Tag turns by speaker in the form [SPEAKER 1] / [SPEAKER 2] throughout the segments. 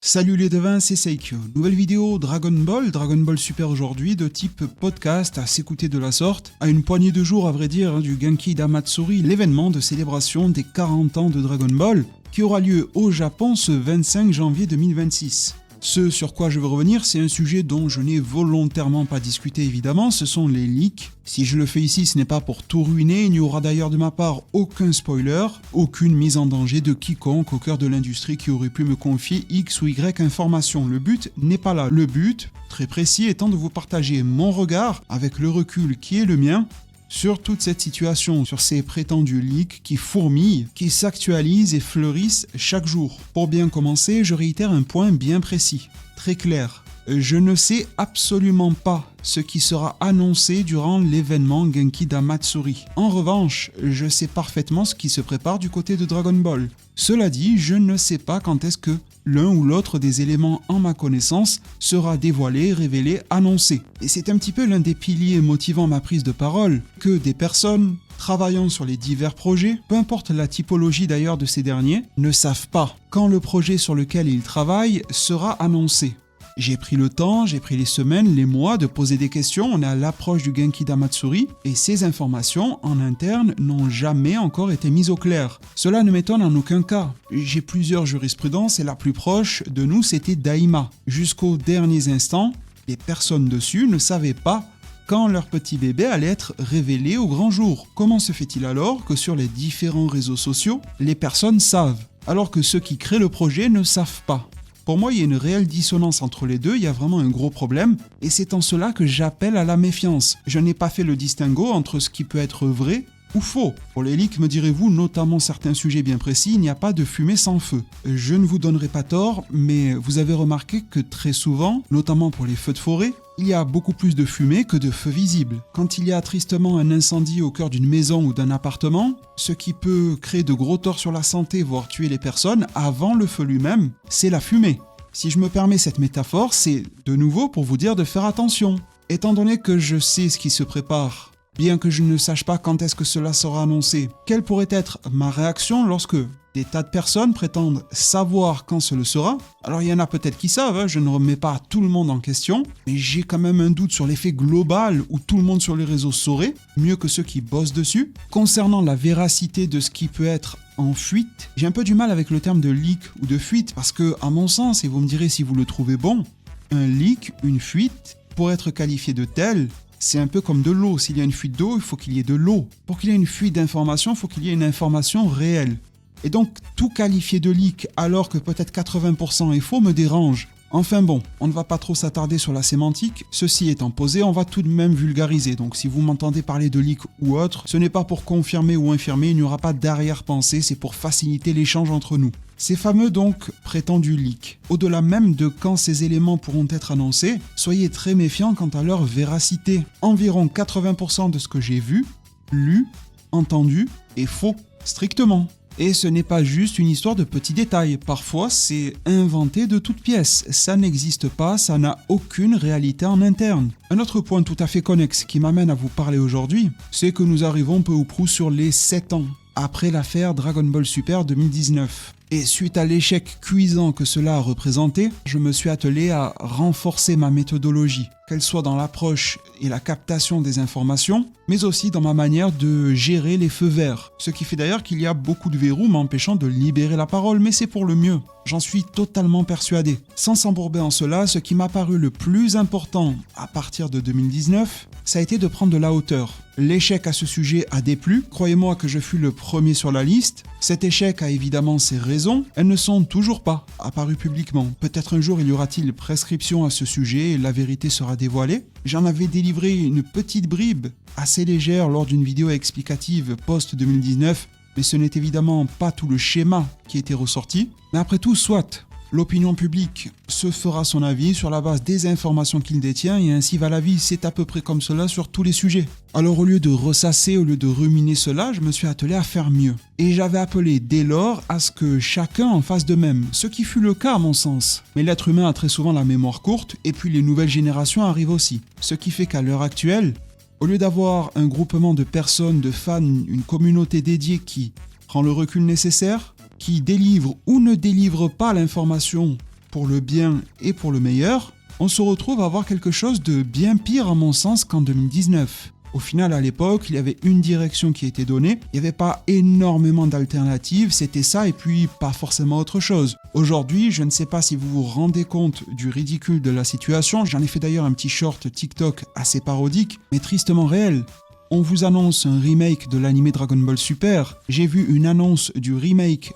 [SPEAKER 1] Salut les devins, c'est Seikyo. Nouvelle vidéo Dragon Ball Super aujourd'hui, de type podcast à s'écouter de la sorte. À une poignée de jours à vrai dire du Genki Damatsuri, l'événement de célébration des 40 ans de Dragon Ball, qui aura lieu au Japon ce 25 janvier 2026. Ce sur quoi je veux revenir, c'est un sujet dont je n'ai volontairement pas discuté évidemment, ce sont les leaks. Si je le fais ici, ce n'est pas pour tout ruiner, il n'y aura d'ailleurs de ma part aucun spoiler, aucune mise en danger de quiconque au cœur de l'industrie qui aurait pu me confier X ou Y information. Le but n'est pas là. Le but, très précis, étant de vous partager mon regard, avec le recul qui est le mien, sur toute cette situation, sur ces prétendus leaks qui fourmillent, qui s'actualisent et fleurissent chaque jour. Pour bien commencer, je réitère un point bien précis, très clair. Je ne sais absolument pas ce qui sera annoncé durant l'événement Genki Damatsuri. En revanche, je sais parfaitement ce qui se prépare du côté de Dragon Ball. Cela dit, je ne sais pas quand est-ce que l'un ou l'autre des éléments en ma connaissance sera dévoilé, révélé, annoncé. Et c'est un petit peu l'un des piliers motivant ma prise de parole, que des personnes travaillant sur les divers projets, peu importe la typologie d'ailleurs de ces derniers, ne savent pas quand le projet sur lequel ils travaillent sera annoncé. J'ai pris le temps, j'ai pris les semaines, les mois de poser des questions, on est à l'approche du Genki Damatsuri et ces informations en interne n'ont jamais encore été mises au clair. Cela ne m'étonne en aucun cas. J'ai plusieurs jurisprudences et la plus proche de nous c'était Daima. Jusqu'aux derniers instants, les personnes dessus ne savaient pas quand leur petit bébé allait être révélé au grand jour. Comment se fait-il alors que sur les différents réseaux sociaux, les personnes savent, alors que ceux qui créent le projet ne savent pas ? Pour moi, il y a une réelle dissonance entre les deux, il y a vraiment un gros problème, et c'est en cela que j'appelle à la méfiance. Je n'ai pas fait le distinguo entre ce qui peut être vrai ou faux. Pour les leaks, me direz-vous, notamment certains sujets bien précis, il n'y a pas de fumée sans feu. Je ne vous donnerai pas tort, mais vous avez remarqué que très souvent, notamment pour les feux de forêt, il y a beaucoup plus de fumée que de feux visibles. Quand il y a tristement un incendie au cœur d'une maison ou d'un appartement, ce qui peut créer de gros torts sur la santé, voire tuer les personnes, avant le feu lui-même, c'est la fumée. Si je me permets cette métaphore, c'est de nouveau pour vous dire de faire attention. Étant donné que je sais ce qui se prépare, bien que je ne sache pas quand est-ce que cela sera annoncé, quelle pourrait être ma réaction lorsque des tas de personnes prétendent savoir quand ce le sera? Alors il y en a peut-être qui savent, je ne remets pas tout le monde en question, mais j'ai quand même un doute sur l'effet global où tout le monde sur les réseaux saurait, mieux que ceux qui bossent dessus. Concernant la véracité de ce qui peut être en fuite, j'ai un peu du mal avec le terme de leak ou de fuite, parce que à mon sens, et vous me direz si vous le trouvez bon, un leak, une fuite, pour être qualifié de tel, c'est un peu comme de l'eau. S'il y a une fuite d'eau, il faut qu'il y ait de l'eau. Pour qu'il y ait une fuite d'information, il faut qu'il y ait une information réelle. Et donc, tout qualifier de leak alors que peut-être 80% est faux me dérange. Enfin bon, on ne va pas trop s'attarder sur la sémantique. Ceci étant posé, on va tout de même vulgariser. Donc si vous m'entendez parler de leak ou autre, ce n'est pas pour confirmer ou infirmer, il n'y aura pas d'arrière-pensée, c'est pour faciliter l'échange entre nous. Ces fameux donc prétendus leaks, au-delà même de quand ces éléments pourront être annoncés, soyez très méfiants quant à leur véracité. Environ 80% de ce que j'ai vu, lu, entendu est faux, strictement. Et ce n'est pas juste une histoire de petits détails, parfois c'est inventé de toutes pièces, ça n'existe pas, ça n'a aucune réalité en interne. Un autre point tout à fait connexe qui m'amène à vous parler aujourd'hui, c'est que nous arrivons peu ou prou sur les 7 ans, après l'affaire Dragon Ball Super 2019. Et suite à l'échec cuisant que cela a représenté, je me suis attelé à renforcer ma méthodologie, qu'elle soit dans l'approche et la captation des informations, mais aussi dans ma manière de gérer les feux verts. Ce qui fait d'ailleurs qu'il y a beaucoup de verrous m'empêchant de libérer la parole, mais c'est pour le mieux. J'en suis totalement persuadé. Sans s'embourber en cela, ce qui m'a paru le plus important à partir de 2019, ça a été de prendre de la hauteur. L'échec à ce sujet a déplu, croyez-moi que je fus le premier sur la liste. Cet échec a évidemment ses raisons, elles ne sont toujours pas apparues publiquement. Peut-être un jour il y aura-t-il prescription à ce sujet et la vérité sera dévoilée. J'en avais délivré une petite bribe assez légère lors d'une vidéo explicative post-2019, mais ce n'est évidemment pas tout le schéma qui était ressorti. Mais après tout, soit. L'opinion publique se fera son avis sur la base des informations qu'il détient et ainsi va la vie, c'est à peu près comme cela sur tous les sujets. Alors au lieu de ressasser, au lieu de ruminer cela, je me suis attelé à faire mieux. Et j'avais appelé dès lors à ce que chacun en fasse de même, ce qui fut le cas à mon sens. Mais l'être humain a très souvent la mémoire courte et puis les nouvelles générations arrivent aussi. Ce qui fait qu'à l'heure actuelle, au lieu d'avoir un groupement de personnes, de fans, une communauté dédiée qui prend le recul nécessaire, qui délivre ou ne délivre pas l'information pour le bien et pour le meilleur, on se retrouve à avoir quelque chose de bien pire à mon sens qu'en 2019. Au final, à l'époque, il y avait une direction qui était donnée, il n'y avait pas énormément d'alternatives, c'était ça et puis pas forcément autre chose. Aujourd'hui, je ne sais pas si vous vous rendez compte du ridicule de la situation, j'en ai fait d'ailleurs un petit short TikTok assez parodique, mais tristement réel. On vous annonce un remake de l'animé Dragon Ball Super. J'ai vu une annonce du remake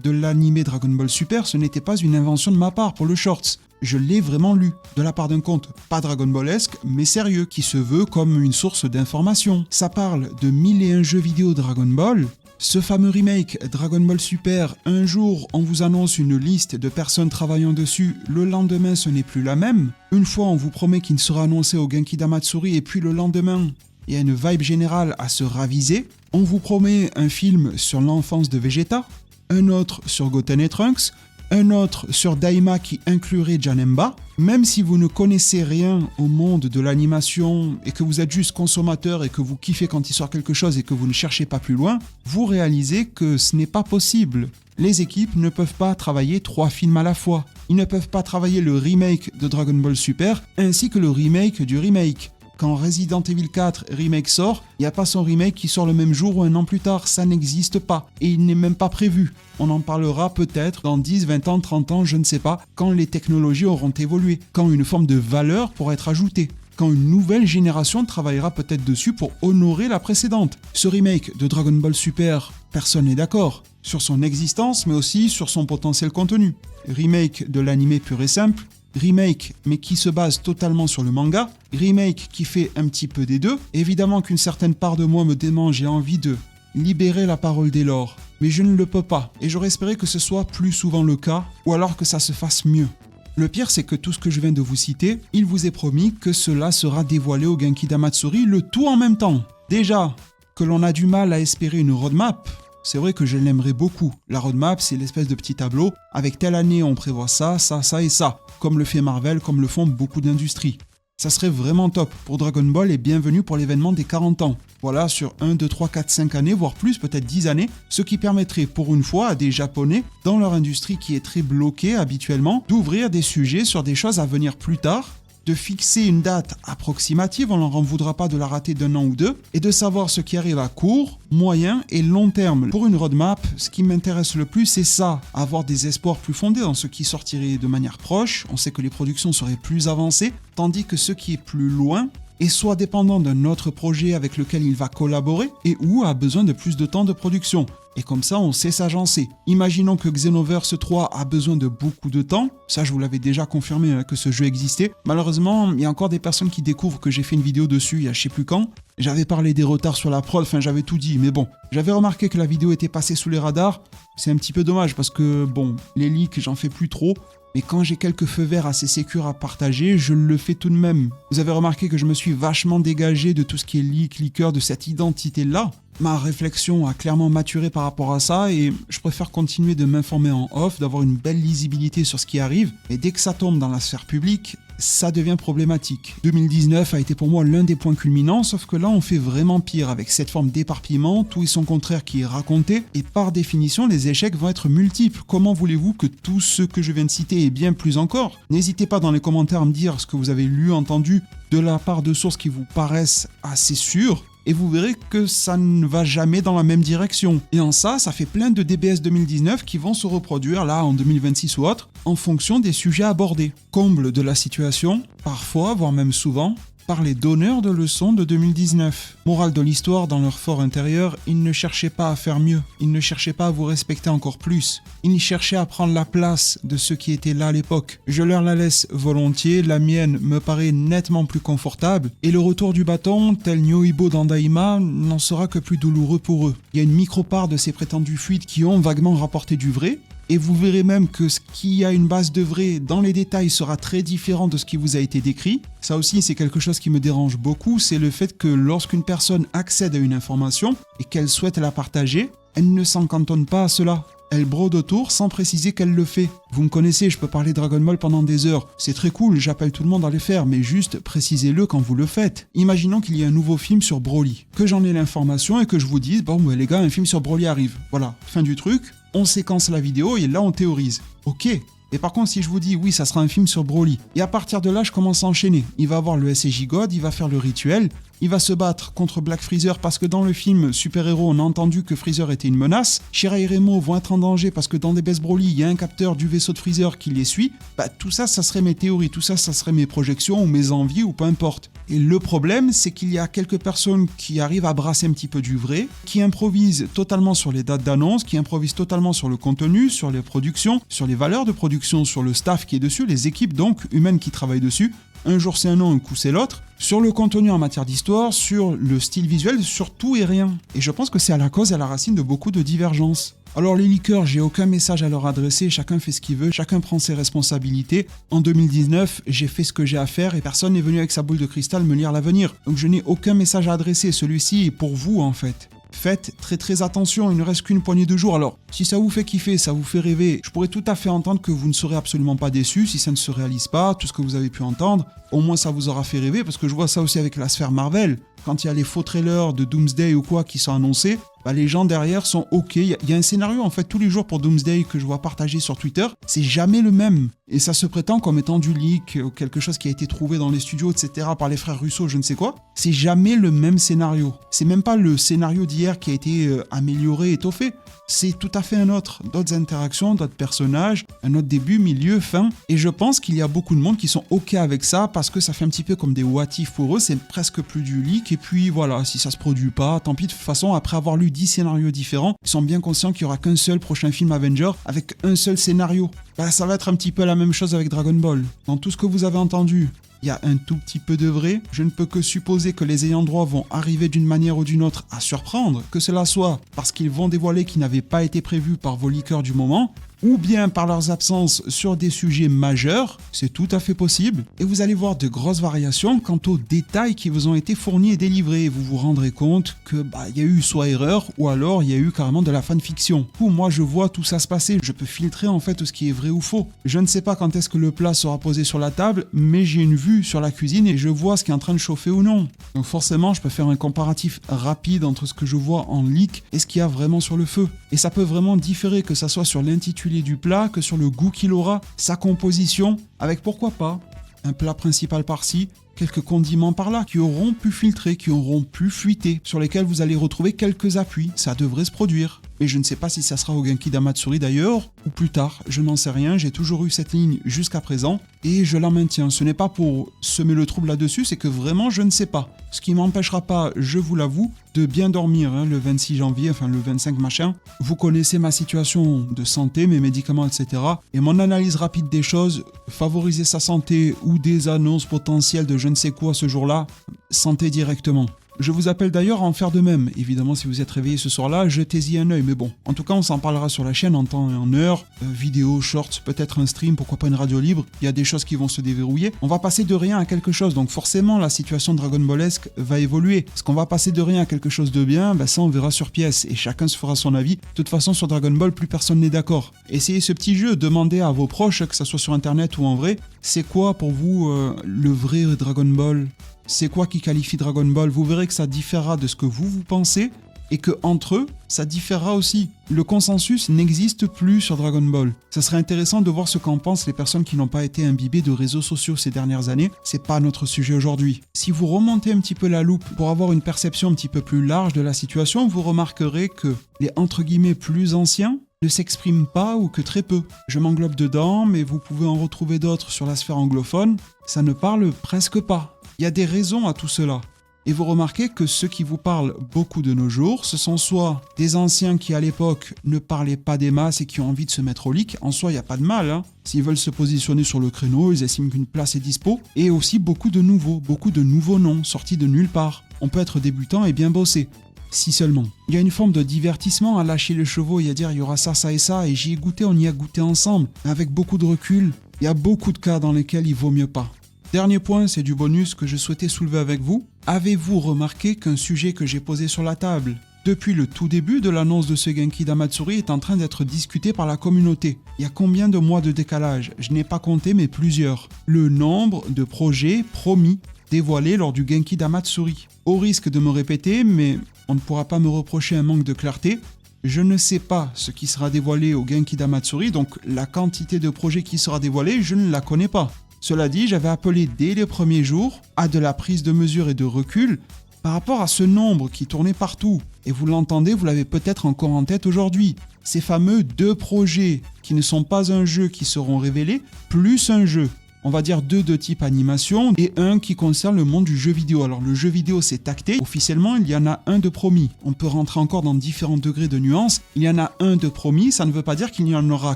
[SPEAKER 1] de l'animé Dragon Ball Super, ce n'était pas une invention de ma part pour le shorts. Je l'ai vraiment lu, de la part d'un compte pas Dragon Ballesque, mais sérieux, qui se veut comme une source d'information. Ça parle de 1001 jeux vidéo Dragon Ball. Ce fameux remake Dragon Ball Super, un jour on vous annonce une liste de personnes travaillant dessus, le lendemain ce n'est plus la même. Une fois on vous promet qu'il sera annoncé au Genki Damatsuri et puis le lendemain, il y a une vibe générale à se raviser. On vous promet un film sur l'enfance de Vegeta, un autre sur Goten et Trunks, un autre sur Daima qui inclurait Janemba. Même si vous ne connaissez rien au monde de l'animation et que vous êtes juste consommateur et que vous kiffez quand il sort quelque chose et que vous ne cherchez pas plus loin, vous réalisez que ce n'est pas possible. Les équipes ne peuvent pas travailler 3 films à la fois. Ils ne peuvent pas travailler le remake de Dragon Ball Super ainsi que le remake du remake. Quand Resident Evil 4 Remake sort, il n'y a pas son remake qui sort le même jour ou un an plus tard, ça n'existe pas. Et il n'est même pas prévu. On en parlera peut-être dans 10, 20 ans, 30 ans, je ne sais pas, quand les technologies auront évolué, quand une forme de valeur pourra être ajoutée, quand une nouvelle génération travaillera peut-être dessus pour honorer la précédente. Ce remake de Dragon Ball Super, personne n'est d'accord. Sur son existence, mais aussi sur son potentiel contenu. Remake de l'animé pur et simple, remake mais qui se base totalement sur le manga, remake qui fait un petit peu des deux. Évidemment qu'une certaine part de moi me démange et a envie de libérer la parole dès lors, mais je ne le peux pas et j'aurais espéré que ce soit plus souvent le cas ou alors que ça se fasse mieux. Le pire c'est que tout ce que je viens de vous citer, il vous est promis que cela sera dévoilé au Genki Damatsuri, le tout en même temps. Déjà que l'on a du mal à espérer une roadmap. C'est vrai que je l'aimerais beaucoup. La roadmap, c'est l'espèce de petit tableau. Avec telle année, on prévoit ça, ça, ça et ça. Comme le fait Marvel, comme le font beaucoup d'industries. Ça serait vraiment top pour Dragon Ball et bienvenue pour l'événement des 40 ans. Voilà, sur 1, 2, 3, 4, 5 années, voire plus, peut-être 10 années. Ce qui permettrait pour une fois à des Japonais, dans leur industrie qui est très bloquée habituellement, d'ouvrir des sujets sur des choses à venir plus tard, de fixer une date approximative, on ne leur en voudra pas de la rater d'un an ou deux, et de savoir ce qui arrive à court, moyen et long terme. Pour une roadmap, ce qui m'intéresse le plus, c'est ça, avoir des espoirs plus fondés dans ce qui sortirait de manière proche, on sait que les productions seraient plus avancées, tandis que ce qui est plus loin est soit dépendant d'un autre projet avec lequel il va collaborer et ou a besoin de plus de temps de production. Et comme ça, on sait s'agencer. Imaginons que Xenoverse 3 a besoin de beaucoup de temps. Ça, je vous l'avais déjà confirmé que ce jeu existait. Malheureusement, il y a encore des personnes qui découvrent que j'ai fait une vidéo dessus il y a je sais plus quand. J'avais parlé des retards sur la prod, enfin j'avais tout dit, mais bon. J'avais remarqué que la vidéo était passée sous les radars. C'est un petit peu dommage parce que, bon, les leaks, j'en fais plus trop. Mais quand j'ai quelques feux verts assez sécures à partager, je le fais tout de même. Vous avez remarqué que je me suis vachement dégagé de tout ce qui est leaker, de cette identité-là. Ma réflexion a clairement maturé par rapport à ça et je préfère continuer de m'informer en off, d'avoir une belle lisibilité sur ce qui arrive. Et dès que ça tombe dans la sphère publique, ça devient problématique. 2019 a été pour moi l'un des points culminants, sauf que là on fait vraiment pire avec cette forme d'éparpillement, tout et son contraire qui est raconté, et par définition les échecs vont être multiples. Comment voulez-vous que tout ce que je viens de citer et bien plus encore? N'hésitez pas dans les commentaires à me dire ce que vous avez lu, entendu, de la part de sources qui vous paraissent assez sûres, et vous verrez que ça ne va jamais dans la même direction. Et en ça fait plein de DBS 2019 qui vont se reproduire là en 2026 ou autre, en fonction des sujets abordés. Comble de la situation, parfois, voire même souvent, par les donneurs de leçons de 2019. Morale de l'histoire, dans leur fort intérieur, ils ne cherchaient pas à faire mieux, ils ne cherchaient pas à vous respecter encore plus, ils cherchaient à prendre la place de ceux qui étaient là à l'époque. Je leur la laisse volontiers, la mienne me paraît nettement plus confortable, et le retour du bâton, tel Nyoibo dans Daima, n'en sera que plus douloureux pour eux. Il y a une micro-part de ces prétendus fuites qui ont vaguement rapporté du vrai, et vous verrez même que ce qui a une base de vrai dans les détails sera très différent de ce qui vous a été décrit. Ça aussi, c'est quelque chose qui me dérange beaucoup, c'est le fait que lorsqu'une personne accède à une information et qu'elle souhaite la partager, elle ne s'en cantonne pas à cela. Elle brode autour sans préciser qu'elle le fait. Vous me connaissez, je peux parler Dragon Ball pendant des heures. C'est très cool, j'appelle tout le monde à le faire, mais juste précisez-le quand vous le faites. Imaginons qu'il y ait un nouveau film sur Broly, que j'en ai l'information et que je vous dise, bon les gars, un film sur Broly arrive. Voilà, fin du truc, on séquence la vidéo et là on théorise. Ok, Et par contre, si je vous dis, oui, ça sera un film sur Broly, et à partir de là, je commence à enchaîner. Il va avoir le SCJ God, il va faire le rituel, il va se battre contre Black Freezer parce que dans le film Super-Héros, on a entendu que Freezer était une menace. Shira et Remo vont être en danger parce que dans des Best Broly, il y a un capteur du vaisseau de Freezer qui les suit. Tout ça, ça serait mes théories, tout ça, ça serait mes projections ou mes envies ou peu importe. Et le problème, c'est qu'il y a quelques personnes qui arrivent à brasser un petit peu du vrai, qui improvisent totalement sur les dates d'annonce, qui improvisent totalement sur le contenu, sur les productions, sur les valeurs de production, sur le staff qui est dessus, les équipes donc humaines qui travaillent dessus. Un jour c'est un nom, un coup c'est l'autre. Sur le contenu en matière d'histoire, sur le style visuel, sur tout et rien. Et je pense que c'est à la cause et à la racine de beaucoup de divergences. Alors les leakers, j'ai aucun message à leur adresser, chacun fait ce qu'il veut, chacun prend ses responsabilités. En 2019, j'ai fait ce que j'ai à faire et personne n'est venu avec sa boule de cristal me lire l'avenir. Donc je n'ai aucun message à adresser, celui-ci est pour vous en fait. Faites très très attention, il ne reste qu'une poignée de jours. Alors, si ça vous fait kiffer, ça vous fait rêver, je pourrais tout à fait entendre que vous ne serez absolument pas déçus si ça ne se réalise pas, tout ce que vous avez pu entendre. Au moins ça vous aura fait rêver, parce que je vois ça aussi avec la sphère Marvel. Quand il y a les faux trailers de Doomsday ou quoi qui sont annoncés, les gens derrière sont ok. Il y a un scénario en fait tous les jours pour Doomsday que je vois partagé sur Twitter. C'est jamais le même. Et ça se prétend comme étant du leak ou quelque chose qui a été trouvé dans les studios, etc. par les frères Russo, je ne sais quoi. C'est jamais le même scénario. C'est même pas le scénario d'hier qui a été amélioré, étoffé. C'est tout à fait un autre. D'autres interactions, d'autres personnages, un autre début, milieu, fin. Et je pense qu'il y a beaucoup de monde qui sont ok avec ça parce que ça fait un petit peu comme des what if pour eux. C'est presque plus du leak. Et puis voilà, si ça se produit pas, tant pis. De toute façon, après avoir lu 10 scénarios différents, ils sont bien conscients qu'il n'y aura qu'un seul prochain film Avenger avec un seul scénario. Ça va être un petit peu la même chose avec Dragon Ball. Dans tout ce que vous avez entendu, il y a un tout petit peu de vrai. Je ne peux que supposer que les ayants droit vont arriver d'une manière ou d'une autre à surprendre, que cela soit parce qu'ils vont dévoiler qui n'avaient pas été prévus par vos leakers du moment, ou bien par leurs absences sur des sujets majeurs, c'est tout à fait possible, et vous allez voir de grosses variations quant aux détails qui vous ont été fournis et délivrés, et vous vous rendrez compte que y a eu soit erreur, ou alors il y a eu carrément de la fanfiction. Pour moi, je vois tout ça se passer, je peux filtrer en fait ce qui est vrai ou faux. Je ne sais pas quand est-ce que le plat sera posé sur la table, mais j'ai une vue sur la cuisine et je vois ce qui est en train de chauffer ou non. Donc forcément, je peux faire un comparatif rapide entre ce que je vois en leak et ce qu'il y a vraiment sur le feu. Et ça peut vraiment différer, que ça soit sur l'intitulé du plat, que sur le goût qu'il aura, sa composition, avec pourquoi pas un plat principal par-ci, quelques condiments par-là, qui auront pu filtrer, qui auront pu fuiter, sur lesquels vous allez retrouver quelques appuis. Ça devrait se produire. Mais je ne sais pas si ça sera au Genki d'Amatsuri d'ailleurs, ou plus tard, je n'en sais rien, j'ai toujours eu cette ligne jusqu'à présent, et je la maintiens. Ce n'est pas pour semer le trouble là-dessus, c'est que vraiment je ne sais pas. Ce qui m'empêchera pas, je vous l'avoue, de bien dormir le 26 janvier, enfin le 25 machin. Vous connaissez ma situation de santé, mes médicaments, etc. Et mon analyse rapide des choses, favoriser sa santé ou des annonces potentielles de je ne sais quoi ce jour-là, santé directement. Je vous appelle d'ailleurs à en faire de même. Évidemment, si vous êtes réveillé ce soir-là, jetez-y un œil. Mais bon, en tout cas, on s'en parlera sur la chaîne en temps et en heure. Vidéo, shorts, peut-être un stream, pourquoi pas une radio libre. Il y a des choses qui vont se déverrouiller. On va passer de rien à quelque chose. Donc forcément, la situation Dragon Ballesque va évoluer. Est-ce qu'on va passer de rien à quelque chose de bien ? Ça, on verra sur pièce. Et chacun se fera son avis. De toute façon, sur Dragon Ball, plus personne n'est d'accord. Essayez ce petit jeu. Demandez à vos proches, que ce soit sur Internet ou en vrai, c'est quoi pour vous le vrai Dragon Ball ? C'est quoi qui qualifie Dragon Ball ? Vous verrez que ça différera de ce que vous pensez et que entre eux, ça différera aussi. Le consensus n'existe plus sur Dragon Ball. Ça serait intéressant de voir ce qu'en pensent les personnes qui n'ont pas été imbibées de réseaux sociaux ces dernières années. C'est pas notre sujet aujourd'hui. Si vous remontez un petit peu la loupe pour avoir une perception un petit peu plus large de la situation, vous remarquerez que les entre guillemets plus anciens ne s'expriment pas ou que très peu. Je m'englobe dedans, mais vous pouvez en retrouver d'autres sur la sphère anglophone. Ça ne parle presque pas. Il y a des raisons à tout cela. Et vous remarquez que ceux qui vous parlent beaucoup de nos jours, ce sont soit des anciens qui à l'époque ne parlaient pas des masses et qui ont envie de se mettre au leak. En soi, il n'y a pas de mal. S'ils veulent se positionner sur le créneau, ils estiment qu'une place est dispo. Et aussi beaucoup de nouveaux noms sortis de nulle part. On peut être débutant et bien bosser. Si seulement. Il y a une forme de divertissement à lâcher les chevaux et à dire il y aura ça, ça et ça, et j'y ai goûté, on y a goûté ensemble. Avec beaucoup de recul, il y a beaucoup de cas dans lesquels il vaut mieux pas. Dernier point, c'est du bonus que je souhaitais soulever avec vous. Avez-vous remarqué qu'un sujet que j'ai posé sur la table depuis le tout début de l'annonce de ce Genki d'Amatsuri est en train d'être discuté par la communauté? Il y a combien de mois de décalage? Je n'ai pas compté, mais plusieurs. Le nombre de projets promis dévoilés lors du Genki d'Amatsuri. Au risque de me répéter, mais on ne pourra pas me reprocher un manque de clarté, Je ne sais pas ce qui sera dévoilé au Genki d'Amatsuri, donc la quantité de projets qui sera dévoilée, je ne la connais pas. Cela dit, j'avais appelé dès les premiers jours à de la prise de mesure et de recul par rapport à ce nombre qui tournait partout. Et vous l'entendez, vous l'avez peut-être encore en tête aujourd'hui. Ces fameux 2 projets qui ne sont pas un jeu qui seront révélés, plus un jeu. On va dire 2 de type animation et un qui concerne le monde du jeu vidéo. Alors le jeu vidéo c'est acté, officiellement il y en a un de promis. On peut rentrer encore dans différents degrés de nuances. Il y en a un de promis, ça ne veut pas dire qu'il n'y en aura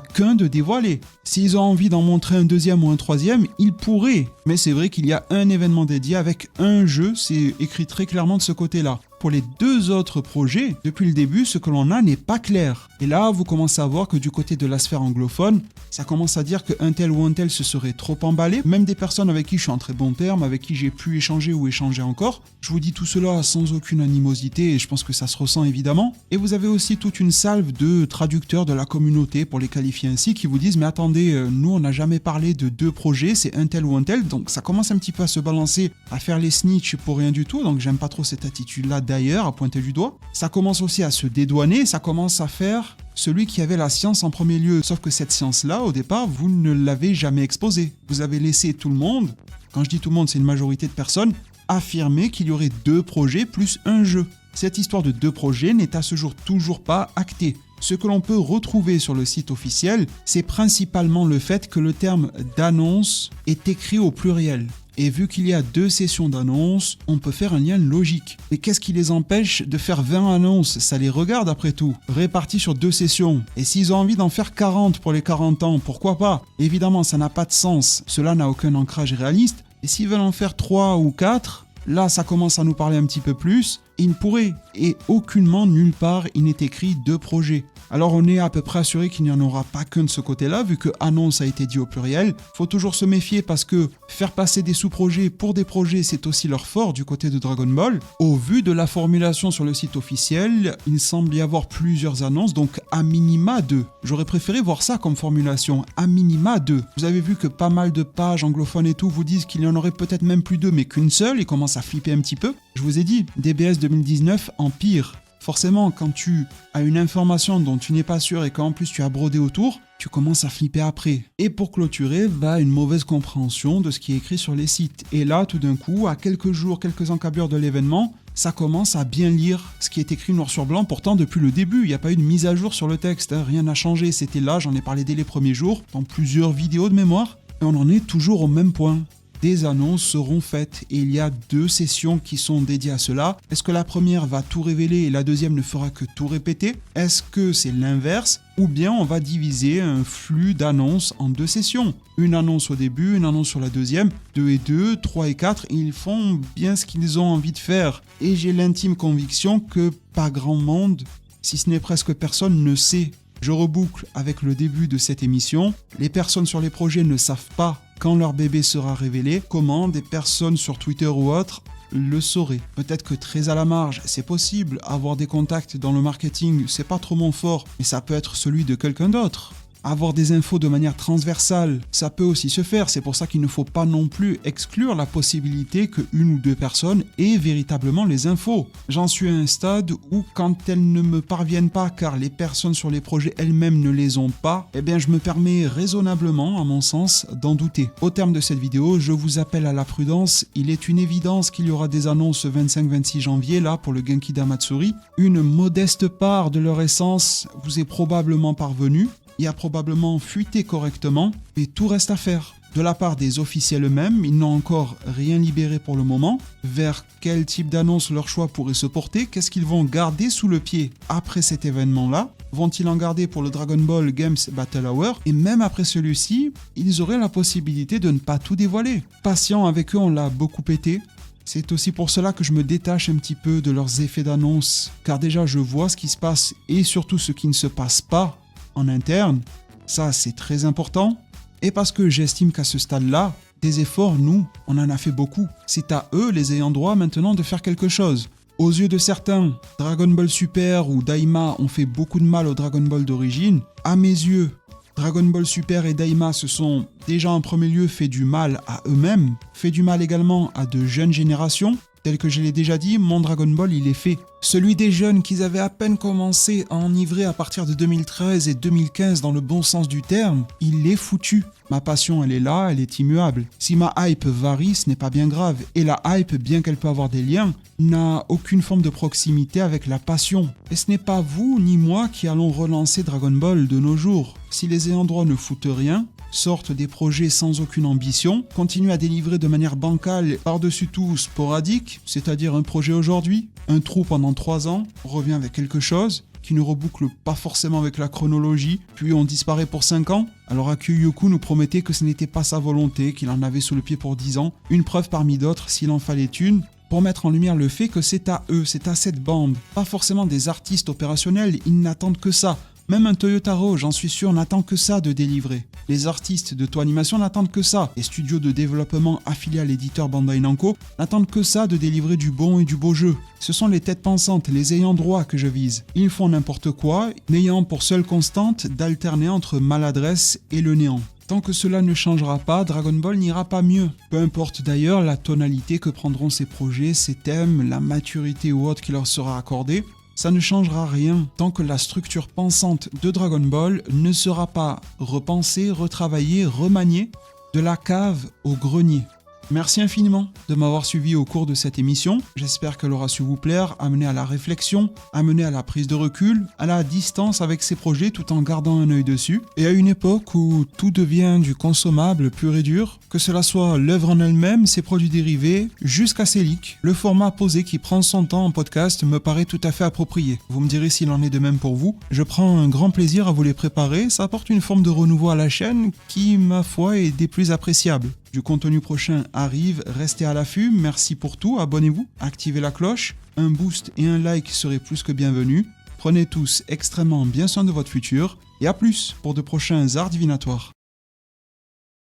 [SPEAKER 1] qu'un de dévoilé. S'ils ont envie d'en montrer un deuxième ou un troisième, ils pourraient. Mais c'est vrai qu'il y a un événement dédié avec un jeu, c'est écrit très clairement de ce côté-là. Pour les 2 autres projets, depuis le début, ce que l'on a n'est pas clair. Et là, vous commencez à voir que du côté de la sphère anglophone, ça commence à dire qu'un tel ou un tel se serait trop emballé. Même des personnes avec qui je suis en très bon terme, avec qui j'ai pu échanger ou échanger encore. Je vous dis tout cela sans aucune animosité et je pense que ça se ressent évidemment. Et vous avez aussi toute une salve de traducteurs de la communauté, pour les qualifier ainsi, qui vous disent « Mais attendez, nous on n'a jamais parlé de 2 projets, c'est un tel ou un tel. » Donc ça commence un petit peu à se balancer, à faire les snitch pour rien du tout. Donc j'aime pas trop cette attitude-là d'ailleurs, à pointer du doigt. Ça commence aussi à se dédouaner, ça commence à faire celui qui avait la science en premier lieu. Sauf que cette science-là, au départ, vous ne l'avez jamais exposée. Vous avez laissé tout le monde, quand je dis tout le monde, c'est une majorité de personnes, affirmer qu'il y aurait 2 projets plus un jeu. Cette histoire de 2 projets n'est à ce jour toujours pas actée. Ce que l'on peut retrouver sur le site officiel, c'est principalement le fait que le terme d'annonce est écrit au pluriel. Et vu qu'il y a 2 sessions d'annonces, on peut faire un lien logique. Mais qu'est-ce qui les empêche de faire 20 annonces? Ça les regarde après tout. Réparties sur 2 sessions. Et s'ils ont envie d'en faire 40 pour les 40 ans, pourquoi pas? Évidemment, ça n'a pas de sens. Cela n'a aucun ancrage réaliste. Et s'ils veulent en faire 3 ou 4, là ça commence à nous parler un petit peu plus. Ils pourraient. Et aucunement, nulle part, il n'est écrit 2 projets. Alors on est à peu près assuré qu'il n'y en aura pas qu'un de ce côté-là, vu que annonce a été dit au pluriel. Faut toujours se méfier parce que faire passer des sous-projets pour des projets, c'est aussi leur fort du côté de Dragon Ball. Au vu de la formulation sur le site officiel, il semble y avoir plusieurs annonces, donc à minima 2. J'aurais préféré voir ça comme formulation, à minima 2. Vous avez vu que pas mal de pages anglophones et tout vous disent qu'il y en aurait peut-être même plus 2, mais qu'une seule, et commencent à flipper un petit peu. Je vous ai dit, DBS 2019 empire. Forcément, quand tu as une information dont tu n'es pas sûr et qu'en plus tu as brodé autour, tu commences à flipper après. Et pour clôturer, va une mauvaise compréhension de ce qui est écrit sur les sites. Et là, tout d'un coup, à quelques jours, quelques encablures de l'événement, ça commence à bien lire ce qui est écrit noir sur blanc. Pourtant, depuis le début, il n'y a pas eu de mise à jour sur le texte. Rien n'a changé, c'était là, j'en ai parlé dès les premiers jours, dans plusieurs vidéos de mémoire. Et on en est toujours au même point. Des annonces seront faites et il y a 2 sessions qui sont dédiées à cela. Est-ce que la première va tout révéler et la deuxième ne fera que tout répéter? Est-ce que c'est l'inverse? Ou bien on va diviser un flux d'annonces en 2 sessions? Une annonce au début, une annonce sur la deuxième, 2 et 2, 3 et 4, et ils font bien ce qu'ils ont envie de faire. Et j'ai l'intime conviction que pas grand monde, si ce n'est presque personne, ne sait. Je reboucle avec le début de cette émission. Les personnes sur les projets ne savent pas quand leur bébé sera révélé, comment des personnes sur Twitter ou autres le sauraient. Peut-être que très à la marge, c'est possible. Avoir des contacts dans le marketing, c'est pas trop mon fort, mais ça peut être celui de quelqu'un d'autre. Avoir des infos de manière transversale, ça peut aussi se faire. C'est pour ça qu'il ne faut pas non plus exclure la possibilité que 1 ou 2 personnes aient véritablement les infos. J'en suis à un stade où quand elles ne me parviennent pas car les personnes sur les projets elles-mêmes ne les ont pas, eh bien je me permets raisonnablement, à mon sens, d'en douter. Au terme de cette vidéo, je vous appelle à la prudence. Il est une évidence qu'il y aura des annonces 25-26 janvier là pour le Genki d'Amatsuri. Une modeste part de leur essence vous est probablement parvenue. Il a probablement fuité correctement, mais tout reste à faire. De la part des officiels eux-mêmes, ils n'ont encore rien libéré pour le moment. Vers quel type d'annonce leur choix pourrait se porter? Qu'est-ce qu'ils vont garder sous le pied après cet événement-là? Vont-ils en garder pour le Dragon Ball Games Battle Hour? Et même après celui-ci, ils auraient la possibilité de ne pas tout dévoiler. Patient avec eux, on l'a beaucoup pété. C'est aussi pour cela que je me détache un petit peu de leurs effets d'annonce. Car déjà, je vois ce qui se passe et surtout ce qui ne se passe pas en interne, ça c'est très important, et parce que j'estime qu'à ce stade-là, des efforts, nous, on en a fait beaucoup. C'est à eux, les ayants droit, maintenant de faire quelque chose. Aux yeux de certains, Dragon Ball Super ou Daima ont fait beaucoup de mal au Dragon Ball d'origine. À mes yeux, Dragon Ball Super et Daima se sont déjà en premier lieu fait du mal à eux-mêmes, fait du mal également à de jeunes générations, Tel que je l'ai déjà dit, mon Dragon Ball, il est fait. Celui des jeunes qui avaient à peine commencé à enivrer à partir de 2013 et 2015 dans le bon sens du terme, il est foutu. Ma passion, elle est là, elle est immuable. Si ma hype varie, ce n'est pas bien grave. Et la hype, bien qu'elle peut avoir des liens, n'a aucune forme de proximité avec la passion. Et ce n'est pas vous ni moi qui allons relancer Dragon Ball de nos jours. Si les ayants droit ne foutent rien, sortent des projets sans aucune ambition, continuent à délivrer de manière bancale et par-dessus tout sporadique, c'est-à-dire un projet aujourd'hui, un trou pendant 3 ans, on revient avec quelque chose qui ne reboucle pas forcément avec la chronologie, puis on disparaît pour 5 ans. Alors Akio nous promettait que ce n'était pas sa volonté, qu'il en avait sous le pied pour 10 ans, une preuve parmi d'autres s'il en fallait une, pour mettre en lumière le fait que c'est à eux, c'est à cette bande, pas forcément des artistes opérationnels, ils n'attendent que ça. Même un Toyotaro, j'en suis sûr, n'attend que ça de délivrer. Les artistes de Toei Animation n'attendent que ça. Les studios de développement affiliés à l'éditeur Bandai Namco n'attendent que ça de délivrer du bon et du beau jeu. Ce sont les têtes pensantes, les ayants droit que je vise. Ils font n'importe quoi, n'ayant pour seule constante d'alterner entre maladresse et le néant. Tant que cela ne changera pas, Dragon Ball n'ira pas mieux. Peu importe d'ailleurs la tonalité que prendront ces projets, ces thèmes, la maturité ou autre qui leur sera accordée, ça ne changera rien tant que la structure pensante de Dragon Ball ne sera pas repensée, retravaillée, remaniée de la cave au grenier. Merci infiniment de m'avoir suivi au cours de cette émission. J'espère qu'elle aura su vous plaire, amener à la réflexion, amener à la prise de recul, à la distance avec ses projets tout en gardant un œil dessus. Et à une époque où tout devient du consommable pur et dur, que cela soit l'œuvre en elle-même, ses produits dérivés, jusqu'à ses leaks, le format posé qui prend son temps en podcast me paraît tout à fait approprié. Vous me direz s'il en est de même pour vous. Je prends un grand plaisir à vous les préparer, ça apporte une forme de renouveau à la chaîne qui, ma foi, est des plus appréciables. Du contenu prochain arrive, restez à l'affût, merci pour tout, abonnez-vous, activez la cloche, un boost et un like seraient plus que bienvenus. Prenez tous extrêmement bien soin de votre futur, et à plus pour de prochains arts divinatoires.